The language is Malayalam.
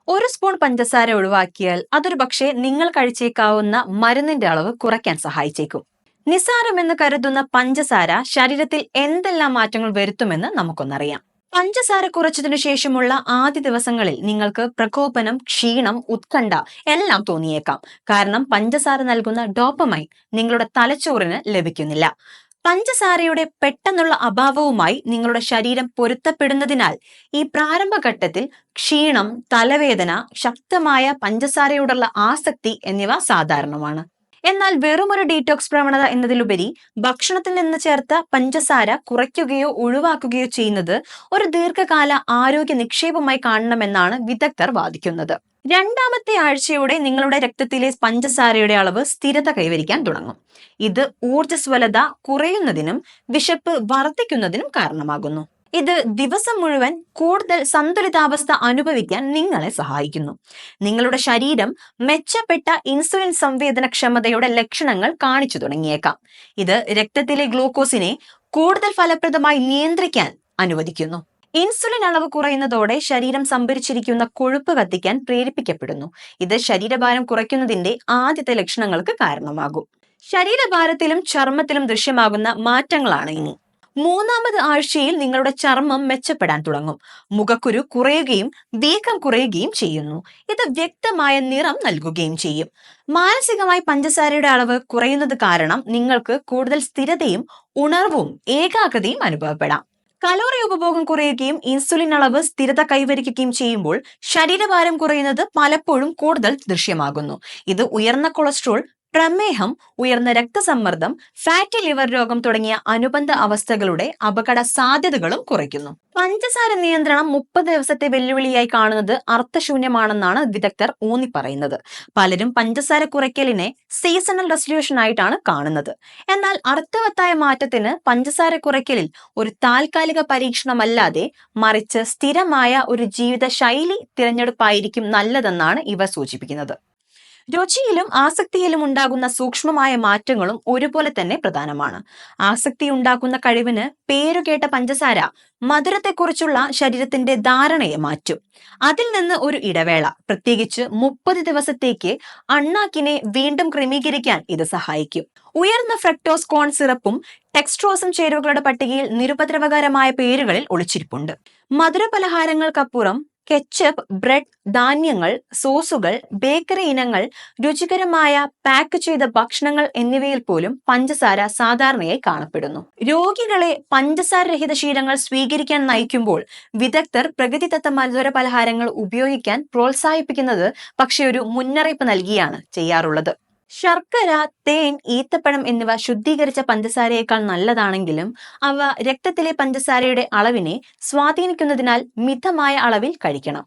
ഒരു സ്പൂൺ പഞ്ചസാര ഒഴിവാക്കിയാൽ അതൊരു പക്ഷേ നിങ്ങൾ കഴിച്ചേക്കാവുന്ന മരുന്നിന്റെ അളവ് കുറയ്ക്കാൻ സഹായിച്ചേക്കും. നിസ്സാരമെന്ന് കരുതുന്ന പഞ്ചസാര ശരീരത്തിൽ എന്തെല്ലാം മാറ്റങ്ങൾ വരുത്തുമെന്ന് നമുക്കൊന്നറിയാം. പഞ്ചസാര കുറച്ചതിനു ശേഷമുള്ള ആദ്യ ദിവസങ്ങളിൽ നിങ്ങൾക്ക് പ്രകോപനം, ക്ഷീണം, ഉത്കണ്ഠ എല്ലാം തോന്നിയേക്കാം. കാരണം പഞ്ചസാര നൽകുന്ന ഡോപ്പമൈൻ നിങ്ങളുടെ തലച്ചോറിന് ലഭിക്കുന്നില്ല. പഞ്ചസാരയുടെ പെട്ടെന്നുള്ള അഭാവവുമായി നിങ്ങളുടെ ശരീരം പൊരുത്തപ്പെടുന്നതിനാൽ ഈ പ്രാരംഭഘട്ടത്തിൽ ക്ഷീണം, തലവേദന, ശക്തമായ പഞ്ചസാരയോടുള്ള ആസക്തി എന്നിവ സാധാരണമാണ്. എന്നാൽ വെറുമൊരു ഡീറ്റോക്സ് പ്രവണത എന്നതിലുപരി ഭക്ഷണത്തിൽ നിന്ന് ചേർത്ത പഞ്ചസാര കുറയ്ക്കുകയോ ഒഴിവാക്കുകയോ ചെയ്യുന്നത് ഒരു ദീർഘകാല ആരോഗ്യ നിക്ഷേപമായി കാണണമെന്നാണ് വിദഗ്ധർ വാദിക്കുന്നത്. രണ്ടാമത്തെ ആഴ്ചയോടെ നിങ്ങളുടെ രക്തത്തിലെ പഞ്ചസാരയുടെ അളവ് സ്ഥിരത കൈവരിക്കാൻ തുടങ്ങും. ഇത് ഊർജ്ജസ്വലത കുറയുന്നതിനും വിശപ്പ് വർദ്ധിക്കുന്നതിനും കാരണമാകുന്നു. ഇത് ദിവസം മുഴുവൻ കൂടുതൽ സന്തുലിതാവസ്ഥ അനുഭവിക്കാൻ നിങ്ങളെ സഹായിക്കുന്നു. നിങ്ങളുടെ ശരീരം മെച്ചപ്പെട്ട ഇൻസുലിൻ സംവേദനക്ഷമതയുടെ ലക്ഷണങ്ങൾ കാണിച്ചു തുടങ്ങിയേക്കാം. ഇത് രക്തത്തിലെ ഗ്ലൂക്കോസിനെ കൂടുതൽ ഫലപ്രദമായി നിയന്ത്രിക്കാൻ അനുവദിക്കുന്നു. ഇൻസുലിൻ അളവ് കുറയുന്നതോടെ ശരീരം സംഭരിച്ചിരിക്കുന്ന കൊഴുപ്പ് കത്തിക്കാൻ പ്രേരിപ്പിക്കപ്പെടുന്നു. ഇത് ശരീരഭാരം കുറയ്ക്കുന്നതിന്റെ ആദ്യത്തെ ലക്ഷണങ്ങൾക്ക് കാരണമാകും. ശരീരഭാരത്തിലും ചർമ്മത്തിലും ദൃശ്യമാകുന്ന മാറ്റങ്ങളാണ് ഇനി. മൂന്നാമത് ആഴ്ചയിൽ നിങ്ങളുടെ ചർമ്മം മെച്ചപ്പെടാൻ തുടങ്ങും. മുഖക്കുരു കുറയുകയും വീക്കം കുറയുകയും ചെയ്യുന്നു. ഇത് വ്യക്തമായ നിറം നൽകുകയും ചെയ്യും. മാനസികമായി പഞ്ചസാരയുടെ അളവ് കുറയുന്നത് കാരണം നിങ്ങൾക്ക് കൂടുതൽ സ്ഥിരതയും ഉണർവും ഏകാഗ്രതയും അനുഭവപ്പെടാം. കലോറി ഉപഭോഗം കുറയുകയും ഇൻസുലിൻ അളവ് സ്ഥിരത കൈവരിക്കുകയും ചെയ്യുമ്പോൾ ശരീരഭാരം കുറയുന്നത് പലപ്പോഴും കൂടുതൽ ദൃശ്യമാകുന്നു. ഇത് ഉയർന്ന കൊളസ്ട്രോൾ, പ്രമേഹം, ഉയർന്ന രക്തസമ്മർദ്ദം, ഫാറ്റി ലിവർ രോഗം തുടങ്ങിയ അനുബന്ധ അവസ്ഥകളുടെ അപകട സാധ്യതകളും കുറയ്ക്കുന്നു. പഞ്ചസാര നിയന്ത്രണം 30 ദിവസത്തെ വെല്ലുവിളിയായി കാണുന്നത് അർത്ഥശൂന്യമാണെന്നാണ് വിദഗ്ധർ ഊന്നി പറയുന്നത്. പലരും പഞ്ചസാര കുറയ്ക്കലിനെ സീസണൽ റെസൊല്യൂഷൻ ആയിട്ടാണ് കാണുന്നത്. എന്നാൽ അർത്ഥവത്തായ മാറ്റത്തിന് പഞ്ചസാര കുറയ്ക്കലിൽ ഒരു താൽക്കാലിക പരീക്ഷണമല്ലാതെ മറിച്ച് സ്ഥിരമായ ഒരു ജീവിത ശൈലി തിരഞ്ഞെടുപ്പായിരിക്കും നല്ലതെന്നാണ് ഇവ സൂചിപ്പിക്കുന്നത്. രുചിയിലും ആസക്തിയിലും ഉണ്ടാകുന്ന സൂക്ഷ്മമായ മാറ്റങ്ങളും ഒരുപോലെ തന്നെ പ്രധാനമാണ്. ആസക്തി ഉണ്ടാക്കുന്ന കഴിവിന് പേരുകേട്ട പഞ്ചസാര മധുരത്തെക്കുറിച്ചുള്ള ശരീരത്തിന്റെ ധാരണയെ മാറ്റും. അതിൽ നിന്ന് ഒരു ഇടവേള, പ്രത്യേകിച്ച് 30 ദിവസത്തേക്ക് അണ്ണാക്കിനെ വീണ്ടും ക്രമീകരിക്കാൻ ഇത് സഹായിക്കും. ഉയർന്ന ഫ്രക്ടോസ് കോൺ സിറപ്പും ടെക്സ്ട്രോസും ചേരുവകളുടെ പട്ടികയിൽ നിരുപദ്രവകരമായ പേരുകളിൽ ഒളിച്ചിരിപ്പുണ്ട്. മധുരപലഹാരങ്ങൾക്കപ്പുറം കെച്ചപ്പ്, ബ്രെഡ്, ധാന്യങ്ങൾ, സോസുകൾ, ബേക്കറി ഇനങ്ങൾ, രുചികരമായ പാക്ക് ചെയ്ത ഭക്ഷണങ്ങൾ എന്നിവയിൽ പോലും പഞ്ചസാര സാധാരണയായി കാണപ്പെടുന്നു. രോഗികളെ പഞ്ചസാരരഹിത ശീലങ്ങൾ സ്വീകരിക്കാൻ നയിക്കുമ്പോൾ വിദഗ്ധർ പ്രകൃതിദത്ത മധുര പലഹാരങ്ങൾ ഉപയോഗിക്കാൻ പ്രോത്സാഹിപ്പിക്കുന്നത് പക്ഷെ ഒരു മുന്നറിയിപ്പ് നൽകിയാണ് ചെയ്യാറുള്ളത്. ശർക്കര, തേൻ, ഈത്തപ്പഴം എന്നിവ ശുദ്ധീകരിച്ച പഞ്ചസാരയേക്കാൾ നല്ലതാണെങ്കിലും അവ രക്തത്തിലെ പഞ്ചസാരയുടെ അളവിനെ സ്വാധീനിക്കുന്നതിനാൽ മിതമായ അളവിൽ കഴിക്കണം.